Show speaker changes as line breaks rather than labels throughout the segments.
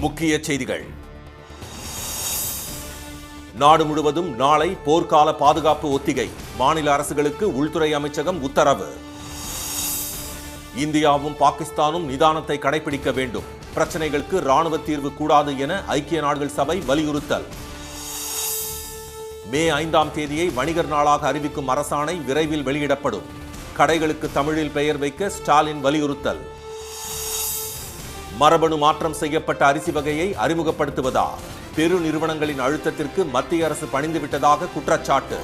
முக்கிய செய்திகள். நாடு முழுவதும் நாளை போர்க்கால பாதுகாப்பு ஒத்திகை. மாநில அரசுகளுக்கு உள்துறை அமைச்சகம் உத்தரவு. இந்தியாவும் பாகிஸ்தானும் நிதானத்தை கடைபிடிக்க வேண்டும். பிரச்சனைகளுக்கு ராணுவ தீர்வு கூடாது என ஐக்கிய நாடுகள் சபை வலியுறுத்தல். மே 5ஆம் தேதியை வணிகர் நாளாக அறிவிக்கும் அரசாணை விரைவில் வெளியிடப்படும். கடைகளுக்கு தமிழில் பெயர் வைக்க ஸ்டாலின் வலியுறுத்தல். மரபணு மாற்றம் செய்யப்பட்ட அரிசி வகையை அறிமுகப்படுத்துவதா? பெரு நிறுவனங்களின் அழுத்தத்திற்கு மத்திய அரசு பணிந்துவிட்டதாக குற்றச்சாட்டு.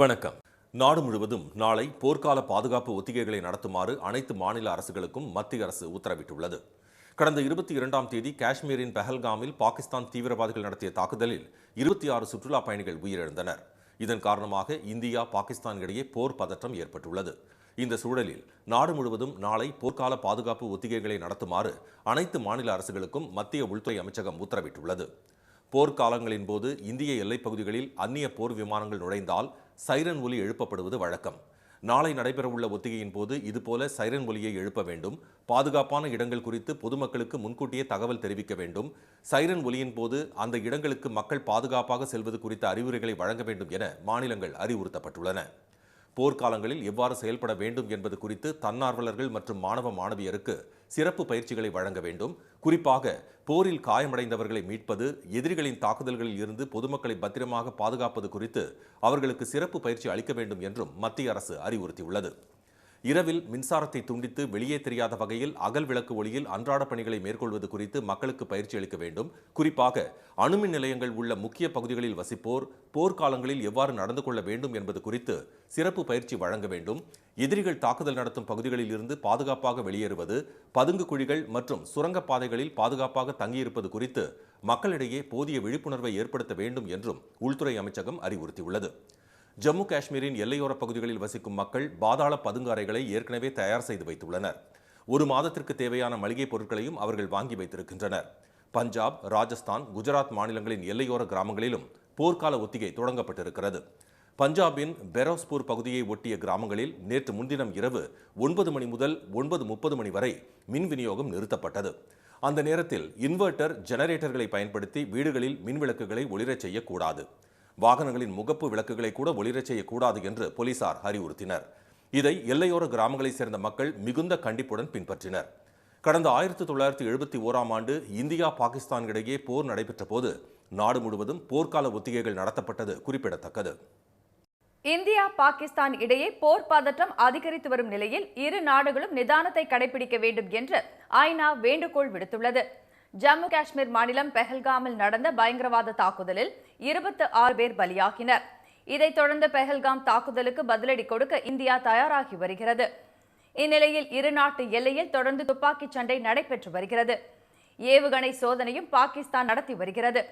வணக்கம். நாடு முழுவதும் நாளை போர்க்கால பாதுகாப்பு ஒத்திகைகளை நடத்துமாறு அனைத்து மாநில அரசுகளுக்கும் மத்திய அரசு உத்தரவிட்டுள்ளது. கடந்த 22ஆம் தேதி காஷ்மீரின் பெஹல்காமில் பாகிஸ்தான் தீவிரவாதிகள் நடத்திய தாக்குதலில் 26 சுற்றுலா பயணிகள் உயிரிழந்தனர். இதன் காரணமாக இந்தியா பாகிஸ்தான் இடையே போர் பதற்றம் ஏற்பட்டுள்ளது. இந்த சூழலில் நாடு முழுவதும் நாளை போர்க்கால பாதுகாப்பு ஒத்திகைகளை நடத்துமாறு அனைத்து மாநில அரசுகளுக்கும் மத்திய உள்துறை அமைச்சகம் உத்தரவிட்டுள்ளது. போர்க்காலங்களின் போது இந்திய எல்லைப் பகுதிகளில் அந்நிய போர் விமானங்கள் நுழைந்தால் சைரன் ஒலி எழுப்பப்படுவது வழக்கம். நாளை நடைபெறவுள்ள ஒத்திகையின் போது இதுபோல சைரன் ஒலியை எழுப்ப வேண்டும். பாதுகாப்பான இடங்கள் குறித்து பொதுமக்களுக்கு முன்கூட்டியே தகவல் தெரிவிக்க வேண்டும். சைரன் ஒலியின் போது அந்த இடங்களுக்கு மக்கள் பாதுகாப்பாக செல்வது குறித்த அறிவுரைகளை வழங்க வேண்டும் என மாநிலங்கள் அறிவுறுத்தப்பட்டுள்ளன. போர்க்காலங்களில் எவ்வாறு செயல்பட வேண்டும் என்பது குறித்து தன்னார்வலர்கள் மற்றும் மாணவ மாணவியருக்கு சிறப்பு பயிற்சிகளை வழங்க வேண்டும். குறிப்பாக போரில் காயமடைந்தவர்களை மீட்பது, எதிரிகளின் தாக்குதல்களில் இருந்து பொதுமக்களை பத்திரமாக பாதுகாப்பது குறித்து அவர்களுக்கு சிறப்பு பயிற்சி அளிக்க வேண்டும் என்றும் மத்திய அரசு அறிவுறுத்தியுள்ளது. இரவில் மின்சாரத்தை துண்டித்து வெளியே தெரியாத வகையில் அகல் விளக்கு ஒளியில் அன்றாட பணிகளை மேற்கொள்வது குறித்து மக்களுக்கு பயிற்சி அளிக்க வேண்டும். குறிப்பாக அணுமின் நிலையங்கள் உள்ள முக்கிய பகுதிகளில் வசிப்போர் போர்க்காலங்களில் எவ்வாறு நடந்து கொள்ள வேண்டும் என்பது குறித்து சிறப்பு பயிற்சி வழங்க வேண்டும். எதிரிகள் தாக்குதல் நடத்தும் பகுதிகளில் இருந்து பாதுகாப்பாக வெளியேறுவது, பதுங்கு குழிகள் மற்றும் சுரங்கப்பாதைகளில் பாதுகாப்பாக தங்கியிருப்பது குறித்து மக்களிடையே போதிய விழிப்புணர்வை ஏற்படுத்த வேண்டும் என்றும் உள்துறை அமைச்சகம் அறிவுறுத்தியுள்ளது. ஜம்மு காஷ்மீரின் எல்லையோர பகுதிகளில் வசிக்கும் மக்கள் பாதாள பதுங்கு அறைகளை ஏற்கனவே தயார் செய்து வைத்துள்ளனர். 1 மாதத்திற்கு தேவையான மளிகை பொருட்களையும் அவர்கள் வாங்கி வைத்திருக்கின்றனர். பஞ்சாப், ராஜஸ்தான், குஜராத் மாநிலங்களின் எல்லையோர கிராமங்களிலும் போர்க்கால ஒத்திகை தொடங்கப்பட்டிருக்கிறது. பஞ்சாபின் பெரோஸ்பூர் பகுதியை ஒட்டிய கிராமங்களில் நேற்று முன்தினம் இரவு 9 மணி முதல் 9:30 மணி வரை மின் விநியோகம் நிறுத்தப்பட்டது. அந்த நேரத்தில் இன்வெர்ட்டர், ஜெனரேட்டர்களை பயன்படுத்தி வீடுகளில் மின் விளக்குகளை ஒளிரச் செய்யக்கூடாது. வாகனங்களின் முகப்பு விளக்குகளை கூட ஒளிரச் செய்யக்கூடாது என்று போலீசார் அறிவுறுத்தினர். இதை எல்லையோர கிராமங்களைச் சேர்ந்த மக்கள் மிகுந்த கண்டிப்புடன் பின்பற்றினர். கடந்த 1971ஆம் ஆண்டு இந்தியா பாகிஸ்தான் இடையே போர் நடைபெற்ற போது நாடு முழுவதும் போர்க்கால ஒத்திகைகள் நடத்தப்பட்டது குறிப்பிடத்தக்கது.
இந்தியா பாகிஸ்தான் இடையே போர் பதற்றம் அதிகரித்து வரும் நிலையில் இரு நாடுகளும் நிதானத்தை கடைபிடிக்க வேண்டும் என்று ஐநா வேண்டுகோள் விடுத்துள்ளது. ஜம்மு காஷ்மீர் மாநிலம் பெஹல்காமில் நடந்த பயங்கரவாத தாக்குதலில் 26 பேர் பலியாகினர். இதைத் தொடர்ந்து பெஹல்காம் தாக்குதலுக்கு பதிலடி கொடுக்க இந்தியா தயாராகி வருகிறது. இந்நிலையில் இரு நாட்டு எல்லையில் தொடர்ந்து துப்பாக்கிச் சண்டை நடைபெற்று வருகிறது. ஏவுகணை சோதனையும் பாகிஸ்தான் நடத்தி வருகிறது.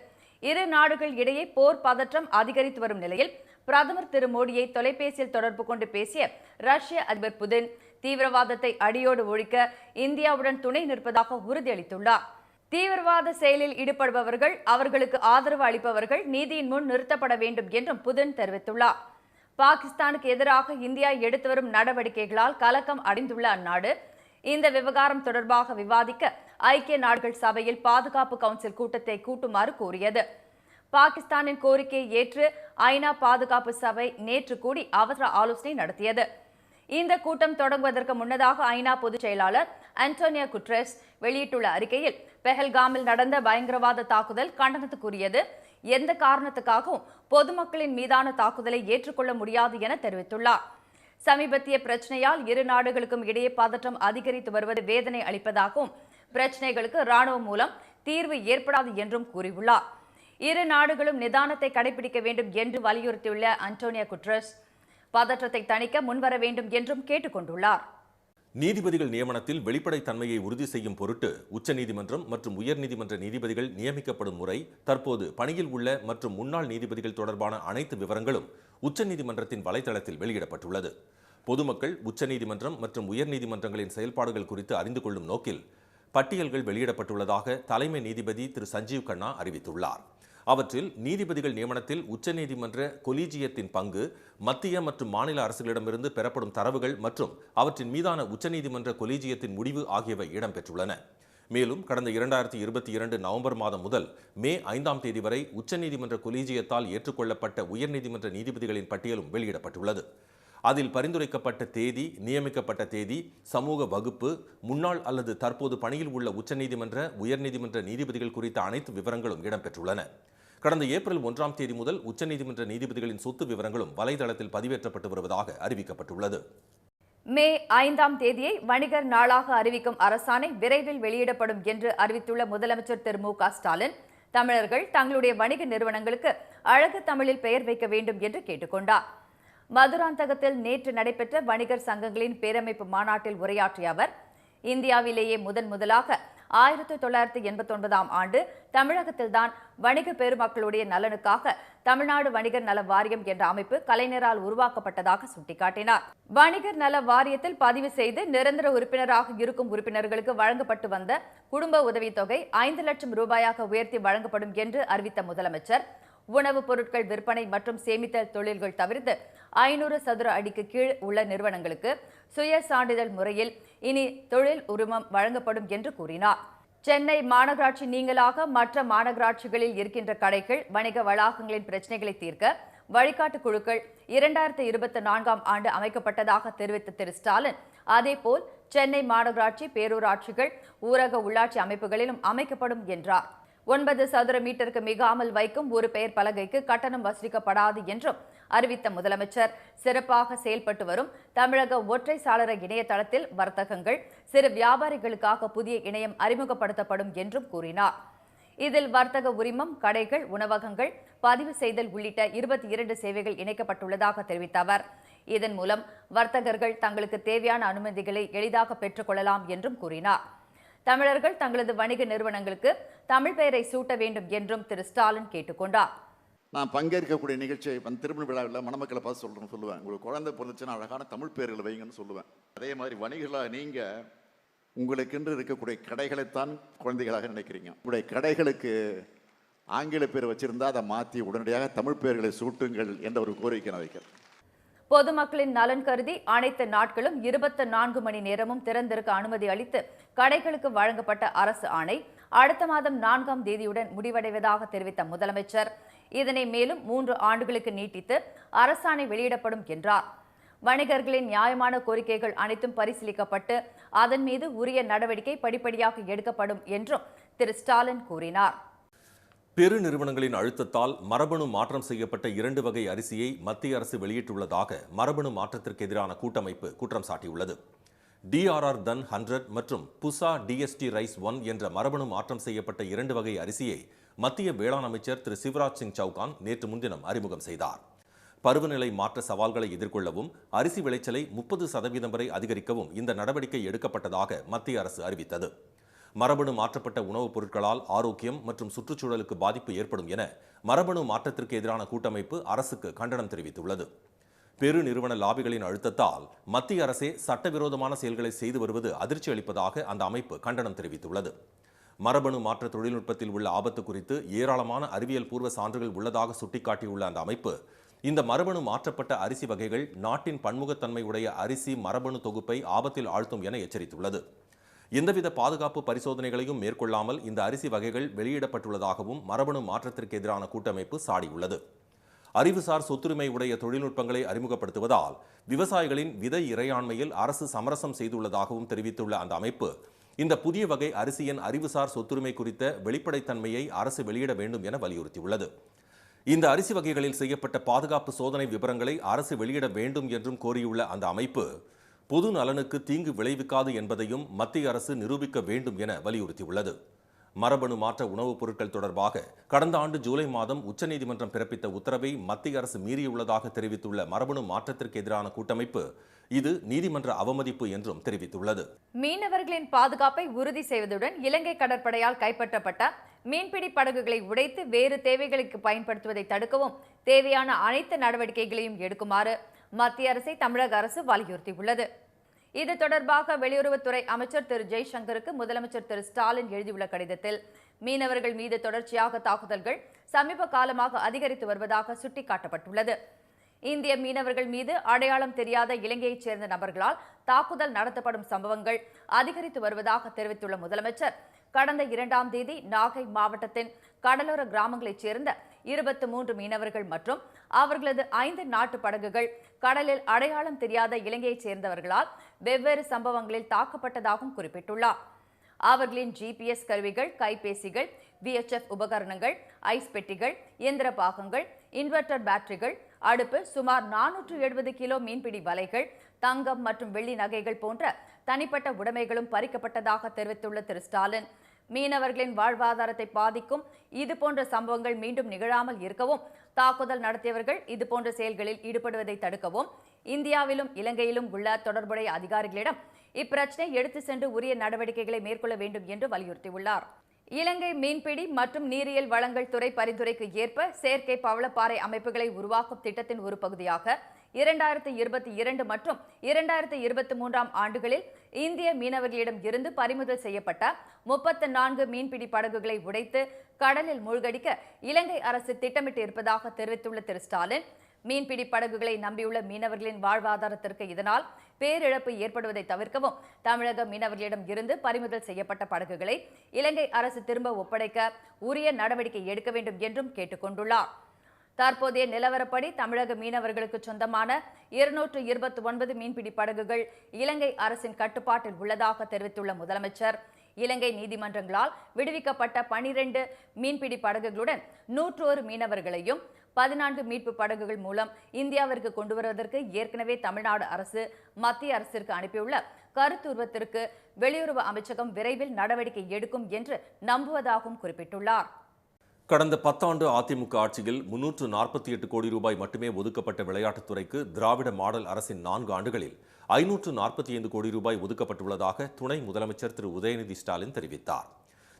இரு நாடுகள் இடையே போர் பதற்றம் அதிகரித்து வரும் நிலையில் பிரதமர் திரு மோடியை தொலைபேசியில் தொடர்பு கொண்டு பேசிய ரஷ்ய அதிபர் புதின் தீவிரவாதத்தை அடியோடு ஒழிக்க இந்தியாவுடன் துணை நிற்பதாக உறுதியளித்துள்ளார். தீவிரவாத செயலில் ஈடுபடுபவர்கள், அவர்களுக்கு ஆதரவு அளிப்பவர்கள் நீதியின் முன் நிறுத்தப்பட வேண்டும் என்றும் புதின் தெரிவித்துள்ளார். பாகிஸ்தானுக்கு எதிராக இந்தியா எடுத்து வரும் நடவடிக்கைகளால் கலக்கம் அடைந்துள்ள அந்நாடு இந்த விவகாரம் தொடர்பாக விவாதிக்க ஐக்கிய நாடுகள் சபையில் பாதுகாப்பு கவுன்சில் கூட்டத்தை கூட்டுமாறு கோரியது. பாகிஸ்தானின் கோரிக்கையை ஏற்று ஐநா பாதுகாப்பு சபை நேற்று கூடி அவசர ஆலோசனை நடத்தியது. இந்த கூட்டம் தொடங்குவதற்கு முன்னதாக ஐநா பொதுச் செயலாளர் ஆண்டோனியோ குட்ரெஸ் வெளியிட்டுள்ள அறிக்கையில் பெஹல்காமில் நடந்த பயங்கரவாத தாக்குதல் கண்டனத்துக்குரியது, எந்த காரணத்துக்காகவும் பொதுமக்களின் மீதான தாக்குதலை ஏற்றுக்கொள்ள முடியாது என தெரிவித்துள்ளார். சமீபத்திய பிரச்சனையால் இரு நாடுகளுக்கும் இடையே பதற்றம் அதிகரித்து வருவது வேதனை அளிப்பதாகவும் பிரச்சனைகளுக்கு ராணுவம் மூலம் தீர்வு ஏற்படாது என்றும் கூறியுள்ளார். இரு நாடுகளும் நிதானத்தை கடைபிடிக்க வேண்டும் என்று வலியுறுத்தியுள்ள ஆண்டோனியோ குட்ரெஸ் பதற்றத்தை தணிக்க முன்வர வேண்டும் என்றும் கேட்டுக் கொண்டுள்ளார்.
நீதிபதிகள் நியமனத்தில் வெளிப்படைத்தன்மையை உறுதி செய்யும் பொருட்டு உச்சநீதிமன்றம் மற்றும் உயர்நீதிமன்ற நீதிபதிகள் நியமிக்கப்படும் முறை, தற்போது பணியில் உள்ள மற்றும் முன்னாள் நீதிபதிகள் தொடர்பான அனைத்து விவரங்களும் உச்சநீதிமன்றத்தின் வலைதளத்தில் வெளியிடப்பட்டுள்ளது. பொதுமக்கள் உச்சநீதிமன்றம் மற்றும் உயர்நீதிமன்றங்களின் செயல்பாடுகள் குறித்து அறிந்து கொள்ளும் நோக்கில் பட்டியல்கள் வெளியிடப்பட்டுள்ளதாக தலைமை நீதிபதி திரு சஞ்சீவ் கண்ணா அறிவித்துள்ளார். அவற்றில் நீதிபதிகள் நியமனத்தில் உச்சநீதிமன்ற கொலீஜியத்தின் பங்கு, மத்திய மற்றும் மாநில அரசுகளிடமிருந்து பெறப்படும் தரவுகள் மற்றும் அவற்றின் மீதான உச்சநீதிமன்ற கொலீஜியத்தின் முடிவு ஆகியவை இடம்பெற்றுள்ளன. மேலும் கடந்த 2022 நவம்பர் மாதம் முதல் மே 5ஆம் தேதி வரை உச்சநீதிமன்ற கொலீஜியத்தால் ஏற்றுக்கொள்ளப்பட்ட உயர்நீதிமன்ற நீதிபதிகளின் பட்டியலும் வெளியிடப்பட்டுள்ளது. அதில் பரிந்துரைக்கப்பட்ட தேதி, நியமிக்கப்பட்ட தேதி, சமூக வகுப்பு, முன்னாள் அல்லது தற்போது பணியில் உள்ள உச்சநீதிமன்ற, உயர்நீதிமன்ற நீதிபதிகள் குறித்த அனைத்து விவரங்களும் இடம்பெற்றுள்ளன. கடந்த ஏப்ரல் 1ஆம் தேதி முதல் உச்சநீதிமன்ற நீதிபதிகளின் சொத்து விவரங்களும் வலைதளத்தில் பதிவேற்றப்பட்டு வருவதாக அறிவிக்கப்பட்டுள்ளது.
மே 5ஆம் தேதியை வணிகர் நாளாக அறிவிக்கும் அரசாணை விரைவில் வெளியிடப்படும் என்று அறிவித்துள்ள முதலமைச்சர் திரு மு.க. ஸ்டாலின், தமிழர்கள் தங்களுடைய வணிக நிறுவனங்களுக்கு அழகு தமிழில் பெயர் வைக்க வேண்டும் என்று கேட்டுக்கொண்டார். மதுராந்தகத்தில் நேற்று நடைபெற்ற வணிகர் சங்கங்களின் பேரமைப்பு மாநாட்டில் உரையாற்றிய அவர், இந்தியாவிலேயே முதலாக 1989ஆம் ஆண்டு தமிழகத்தில்தான் வணிக பெருமக்களுடைய நலனுக்காக தமிழ்நாடு வணிகர் நல வாரியம் என்ற அமைப்பு கலைஞரால் உருவாக்கப்பட்டதாக சுட்டிக்காட்டினார். வணிகர் நல வாரியத்தில் பதிவு செய்து நிரந்தர உறுப்பினராக இருக்கும் உறுப்பினர்களுக்கு வழங்கப்பட்டு வந்த குடும்ப உதவித்தொகை 5 லட்சம் ரூபாயாக உயர்த்தி வழங்கப்படும் என்று அறிவித்த முதலமைச்சர், உணவுப் பொருட்கள் விற்பனை மற்றும் சேமித்தல் தொழில்கள் தவிர்த்து 500 சதுர அடிக்கு கீழ் உள்ள நிறுவனங்களுக்கு சுய சான்றிதழ் முறையில் இனி தொழில் உரிமம் வழங்கப்படும் என்று கூறினார். சென்னை மாநகராட்சி நீங்களாக மற்ற மாநகராட்சிகளில் இருக்கின்ற கடைகள், வணிக வளாகங்களின் பிரச்சினைகளை தீர்க்க வழிகாட்டு குழுக்கள் 2024ஆம் ஆண்டு அமைக்கப்பட்டதாக தெரிவித்த திரு ஸ்டாலின், அதேபோல் சென்னை மாநகராட்சி, பேரூராட்சிகள், ஊரக உள்ளாட்சி அமைப்புகளிலும் அமைக்கப்படும் என்றார். 9 சதுர மீட்டருக்கு மிகாமல் வைக்கும் ஒரு பெயர் பலகைக்கு கட்டணம் வசூலிக்கப்படாது என்றும் அறிவித்த முதலமைச்சர், சிறப்பாக செயல்பட்டு வரும் தமிழக ஒற்றை சாளர இணையதளத்தில் வர்த்தகங்கள், சிறு வியாபாரிகளுக்காக புதிய இணையம் அறிமுகப்படுத்தப்படும் என்றும் கூறினார். இதில் வர்த்தக உரிமம், கடைகள், உணவகங்கள், பதிவு செய்தல் உள்ளிட்ட 22 சேவைகள் இணைக்கப்பட்டுள்ளதாக தெரிவித்த அவர், இதன் மூலம் வர்த்தகர்கள் தங்களுக்கு தேவையான அனுமதிகளை எளிதாக பெற்றுக் கொள்ளலாம் என்றும் கூறினார். தமிழர்கள் தங்களது வணிக நிறுவனங்களுக்கு தமிழ் பெயரை சூட்ட வேண்டும் என்றும் திரு ஸ்டாலின் கேட்டுக்கொண்டார்.
நான் பங்கேற்கக்கூடிய நிகழ்ச்சியை திருமண விழாவில் மணமக்களை பார்த்து சொல்லுவேன், உங்களுக்கு குழந்தை பிறந்துச்சுன்னா அழகான தமிழ் பெயர்களை வைங்கன்னு சொல்லுவேன். அதே மாதிரி வணிகர்களாக நீங்கள் உங்களுக்கென்று இருக்கக்கூடிய கடைகளைத்தான் குழந்தைகளாக நினைக்கிறீங்க. உங்களுடைய கடைகளுக்கு ஆங்கில பேர் வச்சிருந்தா அதை மாற்றி உடனடியாக தமிழ் பெயர்களை சூட்டுங்கள் என்ற ஒரு கோரிக்கை நான் வைக்கிறேன்.
பொதுமக்களின் நலன் கருதி அனைத்து நாட்களும் 24 மணி நேரமும் திறந்திருக்க அனுமதி அளித்து கடைகளுக்கு வழங்கப்பட்ட அரசு ஆணை அடுத்த மாதம் 4ஆம் தேதியுடன் முடிவடைவதாக தெரிவித்த முதலமைச்சர், இதனை மேலும் 3 ஆண்டுகளுக்கு நீட்டித்து அரசாணை வெளியிடப்படும் என்றார். வணிகர்களின் நியாயமான கோரிக்கைகள் அனைத்தும் பரிசீலிக்கப்பட்டு அதன் மீது உரிய நடவடிக்கை படிப்படியாக எடுக்கப்படும் என்றும் திரு ஸ்டாலின் கூறினார்.
பெருநிறுவனங்களின் அழுத்தத்தால் மரபணு மாற்றம் செய்யப்பட்ட 2 வகை அரிசியை மத்திய அரசு வெளியிட்டுள்ளதாக மரபணு மாற்றத்திற்கு எதிரான கூட்டமைப்பு குற்றம் சாட்டியுள்ளது. DRR தன் 100 மற்றும் புசா DST ரைஸ் 1 என்ற மரபணு மாற்றம் செய்யப்பட்ட 2 வகை அரிசியை மத்திய வேளாண் அமைச்சர் திரு சிவராஜ் சிங் சௌகான் நேற்று முன்தினம் அறிமுகம் செய்தார். பருவநிலை மாற்ற சவால்களை எதிர்கொள்ளவும் அரிசி விளைச்சலை 30% வரை அதிகரிக்கவும் இந்த நடவடிக்கை எடுக்கப்பட்டதாக மத்திய அரசு அறிவித்தது. மரபணு மாற்றப்பட்ட உணவுப் பொருட்களால் ஆரோக்கியம் மற்றும் சுற்றுச்சூழலுக்கு பாதிப்பு ஏற்படும் என மரபணு மாற்றத்திற்கு எதிரான கூட்டமைப்பு அரசுக்கு கண்டனம் தெரிவித்துள்ளது. பெருநிறுவன லாபிகளின் அழுத்தத்தால் மத்திய அரசே சட்டவிரோதமான செயல்களை செய்து வருவது அதிர்ச்சி அளிப்பதாக அந்த அமைப்பு கண்டனம் தெரிவித்துள்ளது. மரபணு மாற்ற தொழில்நுட்பத்தில் உள்ள ஆபத்து குறித்து ஏராளமான அறிவியல் பூர்வ சான்றுகள் உள்ளதாக சுட்டிக்காட்டியுள்ள அந்த அமைப்பு, இந்த மரபணு மாற்றப்பட்ட அரிசி வகைகள் நாட்டின் பன்முகத்தன்மை உடைய அரிசி மரபணு தொகுப்பை ஆபத்தில் ஆழ்த்தும் என எச்சரித்துள்ளது. எந்தவித பாதுகாப்பு பரிசோதனைகளையும் மேற்கொள்ளாமல் இந்த அரிசி வகைகள் வெளியிடப்பட்டுள்ளதாகவும் மரபணு மாற்றத்திற்கு எதிரான கூட்டமைப்பு சாடியுள்ளது. அறிவுசார் சொத்துரிமை உடைய தொழில்நுட்பங்களை அறிமுகப்படுத்துவதால் விவசாயிகளின் விதை இறையாண்மையில் அரசு சமரசம் செய்துள்ளதாகவும் தெரிவித்துள்ள அந்த அமைப்பு, இந்த புதிய வகை அரிசியின் அறிவுசார் சொத்துரிமை குறித்த வெளிப்படைத்தன்மையை அரசு வெளியிட வேண்டும் என வலியுறுத்தியுள்ளது. இந்த அரிசி வகைகளில் செய்யப்பட்ட பாதுகாப்பு சோதனை விவரங்களை அரசு வெளியிட வேண்டும் என்றும் கோரியுள்ள அந்த அமைப்பு, பொது நலனுக்கு தீங்கு விளைவிக்காது என்பதையும் மத்திய அரசு நிரூபிக்க வேண்டும் என வலியுறுத்தியுள்ளது. மரபணு மாற்ற உணவுப் பொருட்கள் தொடர்பாக கடந்த ஆண்டு ஜூலை மாதம் உச்சநீதிமன்றம் பிறப்பித்த உத்தரவை மத்திய அரசு மீறியுள்ளதாக தெரிவித்துள்ள மரபணு மாற்றத்திற்கு எதிரான கூட்டமைப்பு, இது நீதிமன்ற அவமதிப்பு என்றும் தெரிவித்துள்ளது.
மீனவர்களின் பாதுகாப்பை உறுதி செய்வதுடன் இலங்கை கடற்படையால் கைப்பற்றப்பட்ட மீன்பிடி படகுகளை உடைத்து வேறு தேவைகளுக்கு பயன்படுத்துவதை தடுக்கவும் தேவையான அனைத்து நடவடிக்கைகளையும் எடுக்குமாறு மத்திய அரசை தமிழக அரசு வலியுறுத்தியுள்ளது. இது தொடர்பாக வெளியுறவுத்துறை அமைச்சர் திரு ஜெய்சங்கருக்கு முதலமைச்சர் திரு ஸ்டாலின் எழுதியுள்ள கடிதத்தில், மீனவர்கள் மீது தொடர்ச்சியாக தாக்குதல்கள் சமீப காலமாக அதிகரித்து வருவதாக சுட்டிக்காட்டப்பட்டுள்ளது. இந்திய மீனவர்கள் மீது அடையாளம் தெரியாத இலங்கையைச் சேர்ந்த நபர்களால் தாக்குதல் நடத்தப்படும் சம்பவங்கள் அதிகரித்து வருவதாக தெரிவித்துள்ள முதலமைச்சர், கடந்த 2ஆம் தேதி நாகை மாவட்டத்தின் கடலோர கிராமங்களைச் சேர்ந்த 23 மீனவர்கள் மற்றும் அவர்களது 5 நாட்டு படகுகள் கடலில் அடையாளம் தெரியாத இலங்கையைச் சேர்ந்தவர்களால் வெவ்வேறு சம்பவங்களில் தாக்கப்பட்டதாகவும் குறிப்பிட்டுள்ளார். அவர்களின் GPS கருவிகள், கைபேசிகள், VHF உபகரணங்கள், ஐஸ் பெட்டிகள், இயந்திர பாகங்கள், இன்வெர்டர் பேட்டரிகள், அடுப்பு, சுமார் 470 கிலோ மீன்பிடி வலைகள், தங்கம் மற்றும் வெள்ளி நகைகள் போன்ற தனிப்பட்ட உடைமைகளும் பறிக்கப்பட்டதாக தெரிவித்துள்ள திரு ஸ்டாலின், மீனவர்களின் வாழ்வாதாரத்தை பாதிக்கும் இதுபோன்ற சம்பவங்கள் மீண்டும் நிகழாமல் இருக்கவும், தாக்குதல் நடத்தியவர்கள் இதுபோன்ற செயல்களில் ஈடுபடுவதை தடுக்கவும் இந்தியாவிலும் இலங்கையிலும் உள்ள தொடர்புடைய அதிகாரிகளிடம் இப்பிரச்சனை எடுத்து சென்று உரிய நடவடிக்கைகளை மேற்கொள்ள வேண்டும் என்று வலியுறுத்தியுள்ளார். இலங்கை மீன்பிடி மற்றும் நீரியல் வளங்கள் துறை பரிந்துரைக்கு ஏற்ப செயற்கை பவளப்பாறை அமைப்புகளை உருவாக்கும் திட்டத்தின் ஒரு பகுதியாக 2022 மற்றும் 2023 ஆண்டுகளில் இந்திய மீனவர்களிடம் இருந்து பறிமுதல் செய்யப்பட்ட 34 மீன்பிடி படகுகளை உடைத்து கடலில் மூழ்கடிக்க இலங்கை அரசு திட்டமிட்டு இருப்பதாக தெரிவித்துள்ள திரு ஸ்டாலின், மீன்பிடி படகுகளை நம்பியுள்ள மீனவர்களின் வாழ்வாதாரத்திற்கு இதனால் பேரிழப்பு ஏற்படுவதை தவிர்க்கவும் தமிழக மீனவர்களிடம் இருந்து பறிமுதல் செய்யப்பட்ட படகுகளை இலங்கை அரசு திரும்ப ஒப்படைக்க உரிய நடவடிக்கை எடுக்க வேண்டும் என்றும் கேட்டுக் கொண்டுள்ளார். தற்போதைய நிலவரப்படி தமிழக மீனவர்களுக்கு சொந்தமான 229 மீன்பிடி படகுகள் இலங்கை அரசின் கட்டுப்பாட்டில் உள்ளதாக தெரிவித்துள்ள முதலமைச்சர், இலங்கை நீதிமன்றங்களால் விடுவிக்கப்பட்ட 12 மீன்பிடி படகுகளுடன் 101 மீனவர்களையும் 14 மீட்பு படகுகள் மூலம் இந்தியாவிற்கு கொண்டு வருவதற்கு ஏற்கனவே தமிழ்நாடு அரசு மத்திய அரசிற்கு அனுப்பியுள்ள கருத்துருவத்திற்கு வெளியுறவு அமைச்சகம் விரைவில் நடவடிக்கை எடுக்கும் என்று நம்புவதாகவும் குறிப்பிட்டுள்ளார்.
கடந்த 10 ஆண்டு அதிமுக ஆட்சியில் 348 கோடி ரூபாய் மட்டுமே ஒதுக்கப்பட்ட விளையாட்டுத்துறைக்கு திராவிட மாடல் அரசின் 4 ஆண்டுகளில் 545 கோடி ரூபாய் ஒதுக்கப்பட்டுள்ளதாக துணை முதலமைச்சர் திரு உதயநிதி ஸ்டாலின் தெரிவித்தார்.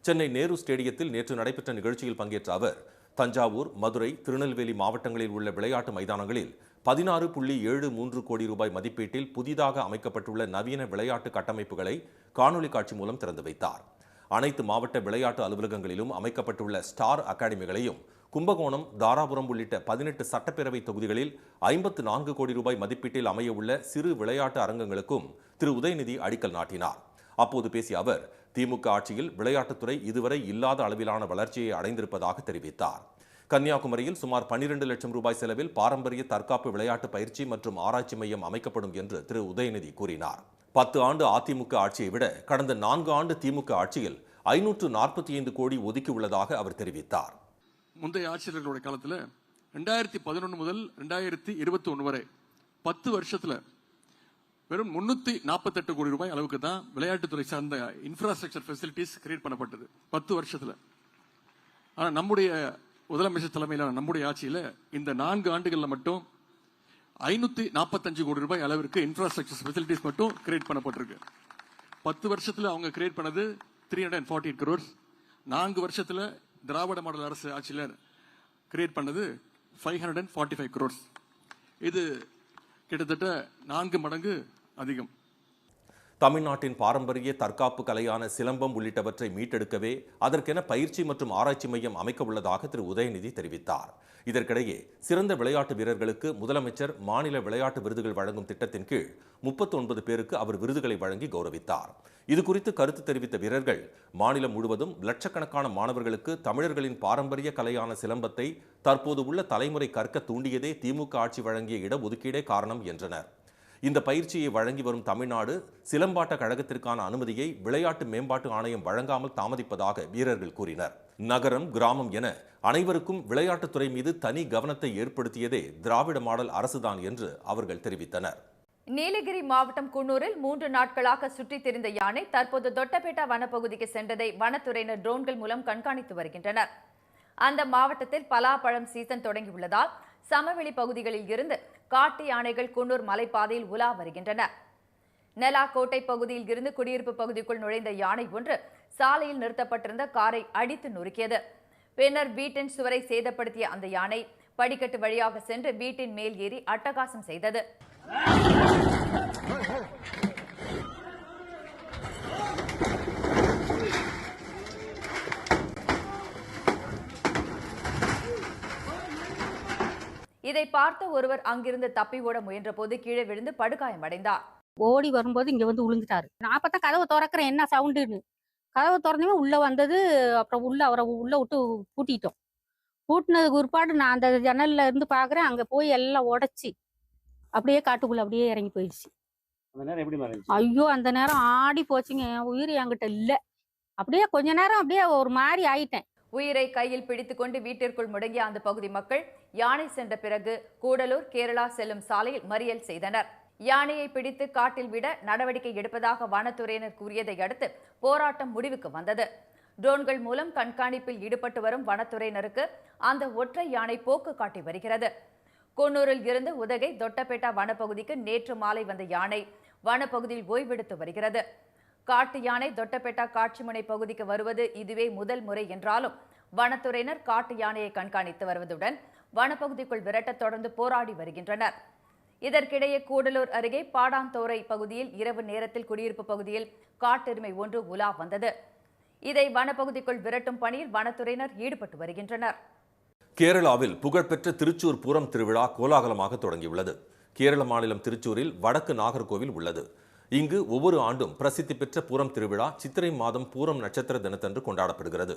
சென்னை நேரு ஸ்டேடியத்தில் நேற்று நடைபெற்ற நிகழ்ச்சியில் பங்கேற்ற அவர், தஞ்சாவூர், மதுரை, திருநெல்வேலி மாவட்டங்களில் உள்ள விளையாட்டு மைதானங்களில் 16.73 கோடி ரூபாய் மதிப்பீட்டில் புதிதாக அமைக்கப்பட்டுள்ள நவீன விளையாட்டு கட்டமைப்புகளை காணொலி காட்சி மூலம் திறந்து வைத்தார். அனைத்து மாவட்ட விளையாட்டு அலுவலகங்களிலும் அமைக்கப்பட்டுள்ள ஸ்டார் அகாடமிகளையும், கும்பகோணம், தாராபுரம் உள்ளிட்ட 18 சட்டப்பேரவை தொகுதிகளில் 54 கோடி ரூபாய் மதிப்பீட்டில் அமைய உள்ள சிறு விளையாட்டு அரங்கங்களுக்கும் திரு உதயநிதி அடிக்கல் நாட்டினார். அப்போது பேசிய அவர், திமுக ஆட்சியில் விளையாட்டுத்துறை இதுவரை இல்லாத அளவிலான வளர்ச்சியை அடைந்திருப்பதாக தெரிவித்தார். கன்னியாகுமரியில் சுமார் 12 லட்சம் ரூபாய் செலவில் பாரம்பரிய தற்காப்பு விளையாட்டு பயிற்சி மற்றும் ஆராய்ச்சி மையம் அமைக்கப்படும் என்று திரு உதயநிதி கூறினார். 10 ஆண்டு அதிமுக ஆட்சியை விட கடந்த 4 ஆண்டு திமுக ஆட்சியில் 545 கோடி ஒதுக்கியுள்ளதாக அவர் தெரிவித்தார்.
முந்தைய ஆட்சியாளர்களுடைய காலத்தில் 2011 முதல் 2021 வரை 10 வருஷத்துல வெறும் 348 கோடி ரூபாய் அளவுக்கு தான் விளையாட்டுத்துறை சார்ந்த இன்ஃப்ராஸ்ட்ரக்சர் ஃபெசிலிட்டிஸ் கிரியேட் பண்ணப்பட்டது 10 வருஷத்துல. ஆனா நம்முடைய முதலமைச்சர் தலைமையிலான நம்முடைய ஆட்சியில இந்த 4 ஆண்டுகள்ல மட்டும் 545 கோடி ரூபாய் அளவிற்கு இன்ஃப்ராஸ்ட்ரக்சர் ஃபெசிலிட்டிஸ் மட்டும் கிரியேட் பண்ணப்பட்டிருக்கு. 10 வருஷத்துல அவங்க கிரியேட் பண்ணது 348 crores. 4 வருஷத்துல திராவிட மாடல் அரசு ஆட்சியில கிரியேட் பண்ணது 545 crores. இது கிட்டத்தட்ட 4 மடங்கு அதிகம்.
தமிழ்நாட்டின் பாரம்பரிய தற்காப்பு கலையான சிலம்பம் உள்ளிட்டவற்றை மீட்டெடுக்கவே அதற்கென பயிற்சி மற்றும் ஆராய்ச்சி மையம் அமைக்க உள்ளதாக திரு உதயநிதி தெரிவித்தார். இதற்கிடையே சிறந்த விளையாட்டு வீரர்களுக்கு முதலமைச்சர் மாநில விளையாட்டு விருதுகள் வழங்கும் திட்டத்தின் கீழ் 39 பேருக்கு அவர் விருதுகளை வழங்கி கௌரவித்தார். இதுகுறித்து கருத்து தெரிவித்த வீரர்கள், மாநிலம் முழுவதும் லட்சக்கணக்கான மாணவர்களுக்கு தமிழர்களின் பாரம்பரிய கலையான சிலம்பத்தை தற்போது உள்ள தலைமுறை கற்க தூண்டியதே திமுக ஆட்சி வழங்கிய இடஒதுக்கீடே காரணம் என்றனர். இந்த பயிற்சியை வழங்கி வரும் தமிழ்நாடு சிலம்பாட்ட கழகத்திற்கான அனுமதியை விளையாட்டு மேம்பாட்டு ஆணையம் வழங்காமல் தாமதிப்பதாக வீரர்கள் கூறினர். நகரம், கிராமம் என அனைவருக்கும் விளையாட்டுத்துறை மீது தனி கவனத்தை ஏற்படுத்தியதே திராவிட மாடல் அரசுதான் என்று அவர்கள் தெரிவித்தனர்.
நீலகிரி மாவட்டம் குன்னூரில் 3 நாட்களாக சுற்றித் திரிந்த யானை தற்போது தொட்டபேட்டா வனப்பகுதிக்கு சென்றதை வனத்துறையினர் ட்ரோன்கள் மூலம் கண்காணித்து வருகின்றனர். அந்த மாவட்டத்தில் பலாப்பழம் சீசன் தொடங்கியுள்ளதால் சமவெளி பகுதிகளில் இருந்து காட்டு யானைகள் குன்னூர் மலைப்பாதையில் உலா வருகின்றன. நெலாக்கோட்டை பகுதியில் இருந்து குடியிருப்பு பகுதிக்குள் நுழைந்த யானை ஒன்று சாலையில் நிறுத்தப்பட்டிருந்த காரை அடித்து நொறுக்கியது. பின்னர் வீட்டின் சுவரை சேதப்படுத்திய அந்த யானை படிக்கட்டு வழியாக சென்று வீட்டின் மேல் ஏறி அட்டகாசம் செய்தது. இதை பார்த்த ஒருவர் அங்கிருந்து தப்பி ஓட முயன்ற போது கீழே விழுந்து படுகாயமடைந்தார்.
ஓடி வரும்போது இங்க வந்து விழுந்துட்டாரு. நான் அப்பதான் கதவை திறக்கிறேன், என்ன சவுண்டுன்னு. கதவை திறந்தவே உள்ள வந்தது. அப்புறம் அவரை உள்ள விட்டு பூட்டிட்டோம். பூட்டினதுக்கு பிற்பாடு நான் அந்த ஜன்னல்ல இருந்து பாக்குறேன், அங்க போய் எல்லாம் உடைச்சி அப்படியே காட்டுக்குள்ள அப்படியே இறங்கி போயிடுச்சு. ஐயோ, அந்த நேரம் ஆடி போச்சுங்க. என் உயிர் என்கிட்ட இல்ல. அப்படியே கொஞ்ச நேரம் அப்படியே ஒரு மாதிரி ஆயிட்டேன்.
உயிரை கையில் பிடித்துக்கொண்டு வீட்டிற்குள் முடங்கிய அந்த பகுதி மக்கள் யானை சென்ற பிறகு கூடலூர் கேரளா செல்லும் சாலையில் மறியல் செய்தனர். யானையை பிடித்து காட்டில் விட நடவடிக்கை எடுப்பதாக வனத்துறையினர் கூறியதை அடுத்து போராட்டம் முடிவுக்கு வந்தது. ட்ரோன்கள் மூலம் கண்காணிப்பில் ஈடுபட்டு வரும் வனத்துறையினருக்கு அந்த ஒற்றை யானை போக்கு காட்டி வருகிறது. குன்னூரில் இருந்து உதகை தொட்டபெட்டா வனப்பகுதிக்கு நேற்று மாலை வந்த யானை வனப்பகுதியில் ஓய்வெடுத்து வருகிறது. காட்டு யானை தொட்டபெட்டா காட்சிமுனை பகுதிக்கு வருவது இதுவே முதல் முறை என்றாலும் வனத்துறையினர் காட்டு யானையை கண்காணித்து வருவதுடன் வனப்பகுதிக்குள் விரட்ட தொடர்ந்து போராடி வருகின்றனர். இதற்கிடையே கூடலூர் அருகே பாடாந்தோரை பகுதியில் இரவு நேரத்தில் குடியிருப்பு பகுதியில் காட்டெருமை ஒன்று உலா வந்தது. இதை வனப்பகுதிக்குள் விரட்டும் பணியில் வனத்துறையினர் ஈடுபட்டு வருகின்றனர்.
கேரளாவில் புகழ்பெற்ற திருச்சூர் பூரம் திருவிழா கோலாகலமாக தொடங்கியுள்ளது. கேரள மாநிலம் திருச்சூரில் வடக்கு நாகர்கோவில் உள்ளது. இங்கு ஒவ்வொரு ஆண்டும் பிரசித்தி பெற்ற பூரம் திருவிழா சித்திரை மாதம் பூரம் நட்சத்திர தினத்தன்று கொண்டாடப்படுகிறது.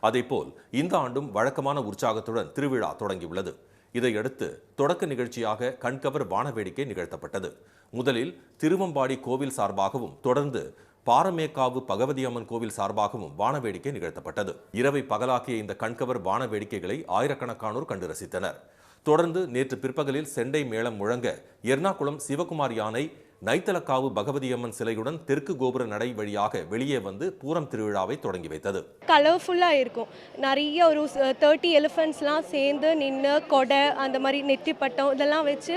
அதேபோல் இந்த ஆண்டும் வழக்கமான உற்சாகத்துடன் திருவிழா தொடங்கியுள்ளது. இதையடுத்து தொடக்க நிகழ்ச்சியாக கண்கவர் வானவேடிக்கை நிகழ்த்தப்பட்டது. முதலில் திருவம்பாடி கோவில் சார்பாகவும் தொடர்ந்து பாரமேக்காவு பகவதி அம்மன் கோவில் சார்பாகவும் வானவேடிக்கை நிகழ்த்தப்பட்டது. இரவை பகலாக்கிய இந்த கண்கவர் வானவேடிக்கைகளை ஆயிரக்கணக்கானோர் கண்டு ரசித்தனர். தொடர்ந்து நேற்று பிற்பகலில் செண்டை மேளம் முழங்க எர்ணாகுளம் சிவகுமார் யானை நைத்தலக்காவு பகவதி அம்மன் சிலையுடன் தெற்கு கோபுர நடை வழியாக வெளியே வந்து பூரம் திருவிழாவை தொடங்கி வைத்தது.
கலர்ஃபுல்லாக இருக்கும். நிறைய ஒரு 30 எலிஃபென்ட்ஸ்லாம் சேர்ந்து நின்று கொடை அந்த மாதிரி நெத்தி பட்டம் இதெல்லாம் வச்சு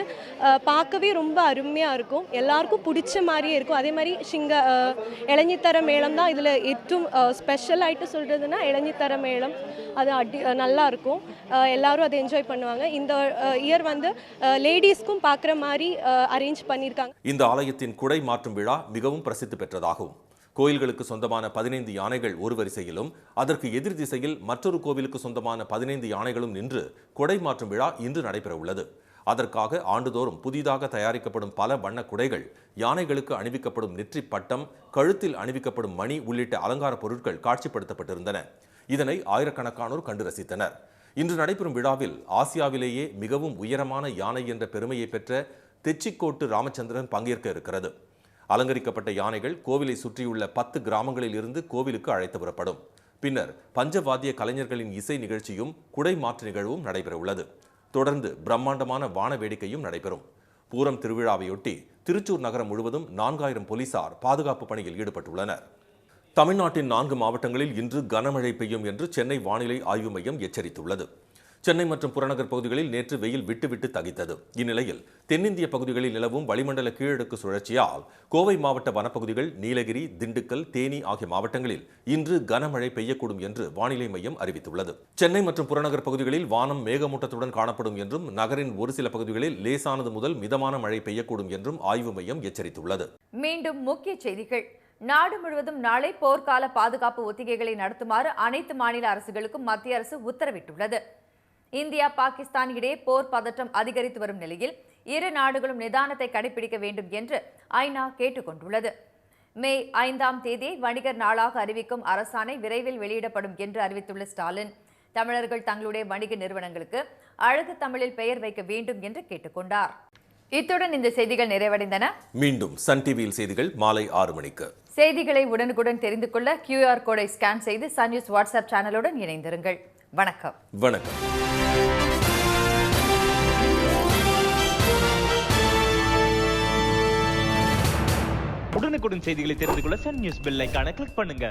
பார்க்கவே ரொம்ப அருமையாக இருக்கும். எல்லாருக்கும் பிடிச்ச மாதிரியே இருக்கும். அதே மாதிரி இளஞ்சித்தர மேளம் தான் இதில் ഏറ്റവും ஸ்பெஷல் ஆகிட்டு சொல்கிறதுனா இளஞ்சித்தர மேளம். அது நல்லா இருக்கும். எல்லாரும் அதை என்ஜாய் பண்ணுவாங்க. இந்த இயர் வந்து லேடிஸ்க்கும் பார்க்குற மாதிரி அரேஞ்ச் பண்ணியிருக்காங்க.
இந்த ஆலயத்தின் குடை மாற்றும் விழா மிகவும் பிரசித்தி பெற்றதாகும். கோயில்களுக்கு சொந்தமான 15 யானைகள் ஒரு வரிசையிலும் அதற்கு எதிர் திசையில் மற்றொரு கோவிலுக்கு சொந்தமான 15 யானைகளும் நின்று குடை மாற்றும் விழா இன்று நடைபெற உள்ளது. அதற்காக ஆண்டுதோறும் புதிதாக தயாரிக்கப்படும் பல வண்ண குடைகள், யானைகளுக்கு அணிவிக்கப்படும் நெற்றி பட்டம், கழுத்தில் அணிவிக்கப்படும் மணி உள்ளிட்ட அலங்கார பொருட்கள் காட்சிப்படுத்தப்பட்டிருந்தன. இதனை ஆயிரக்கணக்கானோர் கண்டு ரசித்தனர். இன்று நடைபெறும் விழாவில் ஆசியாவிலேயே மிகவும் உயரமான யானை என்ற பெருமையை பெற்ற தெச்சிக்கோட்டு ராமச்சந்திரன் பங்கேற்க இருக்கிறது. அலங்கரிக்கப்பட்ட யானைகள் கோவிலை சுற்றியுள்ள 10 கிராமங்களில் இருந்து கோவிலுக்கு அழைத்து வரப்படும். பின்னர் பஞ்சவாத்திய கலைஞர்களின் இசை நிகழ்ச்சியும் குடை மாற்று நிகழ்வும் நடைபெற உள்ளது. தொடர்ந்து பிரம்மாண்டமான வான வேடிக்கையும் நடைபெறும். பூரம் திருவிழாவையொட்டி திருச்சூர் நகரம் முழுவதும் 4000 போலீசார் பாதுகாப்பு பணியில் ஈடுபட்டுள்ளனர். தமிழ்நாட்டின் 4 மாவட்டங்களில் இன்று கனமழை பெய்யும் என்று சென்னை வானிலை ஆய்வு மையம் எச்சரித்துள்ளது. சென்னை மற்றும் புறநகர் பகுதிகளில் நேற்று வெயில் விட்டு தகித்தது. இந்நிலையில் தென்னிந்திய பகுதிகளில் நிலவும் வளிமண்டல கீழடுக்கு சுழற்சியால் கோவை மாவட்ட வனப்பகுதிகள், நீலகிரி, திண்டுக்கல், தேனி ஆகிய மாவட்டங்களில் இன்று கனமழை பெய்யக்கூடும் என்று வானிலை மையம் அறிவித்துள்ளது. சென்னை மற்றும் புறநகர் பகுதிகளில் வானம் மேகமூட்டத்துடன் காணப்படும் என்றும் நகரின் ஒரு சில பகுதிகளில் லேசானது முதல் மிதமான மழை பெய்யக்கூடும் என்றும் ஆய்வு மையம் எச்சரித்துள்ளது.
மீண்டும் முக்கிய செய்திகள். நாடு முழுவதும் நாளை போர்க்கால பாதுகாப்பு ஒத்திகைகளை நடத்துமாறு அனைத்து மாநில அரசுகளுக்கும் மத்திய அரசு உத்தரவிட்டுள்ளது. இந்தியா பாகிஸ்தான் இடையே போர் பதற்றம் அதிகரித்து வரும் நிலையில் இரு நாடுகளும் நிதானத்தை கடைபிடிக்க வேண்டும் என்று ஐநா கேட்டுக் கொண்டுள்ளது. மே 5ஆம் தேதியை வணிகர் நாளாக அறிவிக்கும் அரசாணை விரைவில் வெளியிடப்படும் என்று அறிவித்துள்ள ஸ்டாலின், தமிழர்கள் தங்களுடைய வணிக நிறுவனங்களுக்கு அழகு தமிழில் பெயர் வைக்க வேண்டும் என்று கேட்டுக்கொண்டார். இத்துடன் இந்த செய்திகள் நிறைவடைந்தன.
மீண்டும் சன் டிவியில் செய்திகள் மாலை 6 மணிக்கு.
செய்திகளை உடனுக்குடன் தெரிந்து கொள்ள QR கோடை ஸ்கேன் செய்து சன் நியூஸ் வாட்ஸ்அப் சேனலுடன் இணைந்திருங்கள். வணக்கம்.
வணக்கம்.
உடனுக்குடன் செய்திகளை தெரிந்து கொள்ள சன் நியூஸ் பெல் ஐகானை கிளிக் பண்ணுங்க.